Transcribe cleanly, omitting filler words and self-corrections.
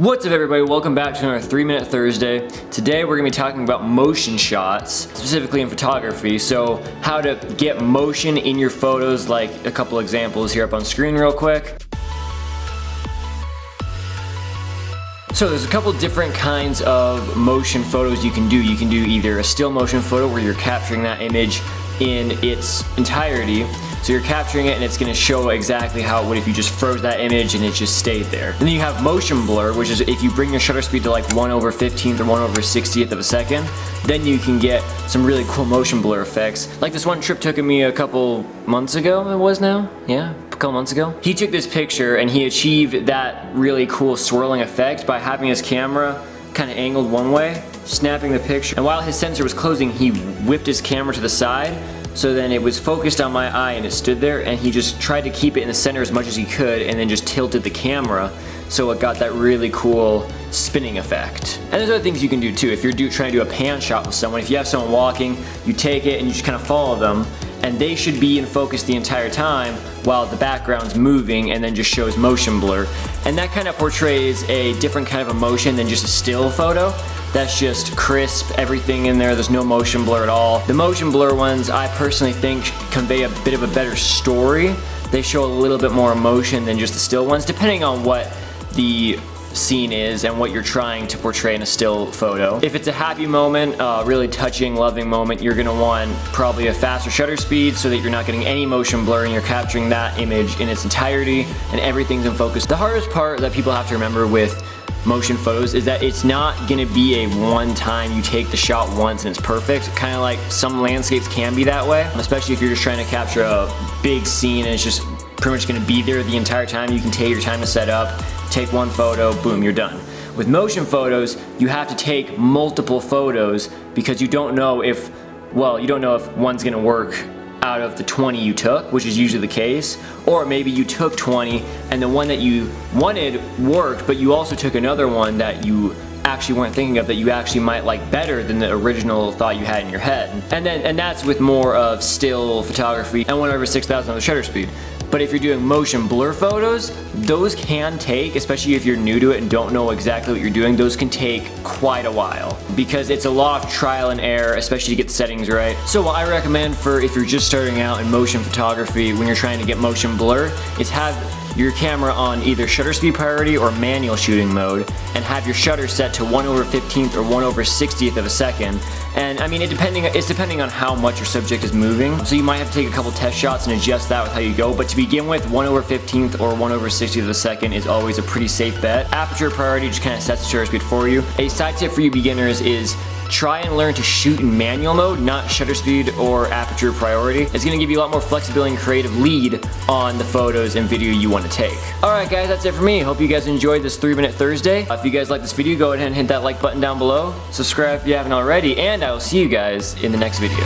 What's up everybody, welcome back to another 3-Minute Thursday. Today we're going to be talking about motion shots, specifically in photography. So how to get motion in your photos, like a couple examples here up on screen real quick. So there's a couple different kinds of motion photos you can do. You can do either a still motion photo where you're capturing that image in its entirety. So you're capturing it and it's going to show exactly how it would if you just froze that image and it just stayed there. And then you have motion blur, which is if you bring your shutter speed to like 1/15th or 1/60th of a second, then you can get some really cool motion blur effects. Like this one Trip took of me a couple months ago, it was now? Yeah, a couple months ago. He took this picture and he achieved that really cool swirling effect by having his camera kind of angled one way, snapping the picture. And while his sensor was closing, he whipped his camera to the side. So then it was focused on my eye and it stood there, and he just tried to keep it in the center as much as he could and then just tilted the camera so it got that really cool spinning effect. And there's other things you can do too. If you're trying to do a pan shot with someone, if you have someone walking, you take it and you just kind of follow them, and they should be in focus the entire time while the background's moving and then just shows motion blur. And that kind of portrays a different kind of emotion than just a still photo. That's just crisp, everything in there, there's no motion blur at all. The motion blur ones, I personally think, convey a bit of a better story. They show a little bit more emotion than just the still ones, depending on what the scene is and what you're trying to portray in a still photo. If it's a happy moment, really touching, loving moment, you're gonna want probably a faster shutter speed so that you're not getting any motion blur and you're capturing that image in its entirety and everything's in focus. The hardest part that people have to remember with motion photos is that it's not gonna be a one time you take the shot once and it's perfect. Kind of like some landscapes can be that way, especially if you're just trying to capture a big scene and it's just pretty much gonna be there the entire time. You can take your time to set up, take one photo, boom, you're done. With motion photos, you have to take multiple photos because you don't know if one's gonna work out of the 20 you took, which is usually the case, or maybe you took 20 and the one that you wanted worked, but you also took another one that you actually weren't thinking of that you actually might like better than the original thought you had in your head. And that's with more of still photography and 1/6000th of the shutter speed. But if you're doing motion blur photos, those can take, especially if you're new to it and don't know exactly what you're doing, those can take quite a while because it's a lot of trial and error, especially to get the settings right. So what I recommend for if you're just starting out in motion photography when you're trying to get motion blur is have your camera on either shutter speed priority or manual shooting mode and have your shutter set to 1/15th or 1/60th of a second. And I mean, it's depending on how much your subject is moving. So you might have to take a couple test shots and adjust that with how you go. But to begin with, 1/15th or 1/60th of a second is always a pretty safe bet. Aperture priority just kind of sets the shutter speed for you. A side tip for you beginners is try and learn to shoot in manual mode, not shutter speed or aperture priority. It's gonna give you a lot more flexibility and creative lead on the photos and video you wanna take. Alright guys, that's it for me. Hope you guys enjoyed this 3-Minute Thursday. If you guys like this video, go ahead and hit that like button down below. Subscribe if you haven't already, and I will see you guys in the next video.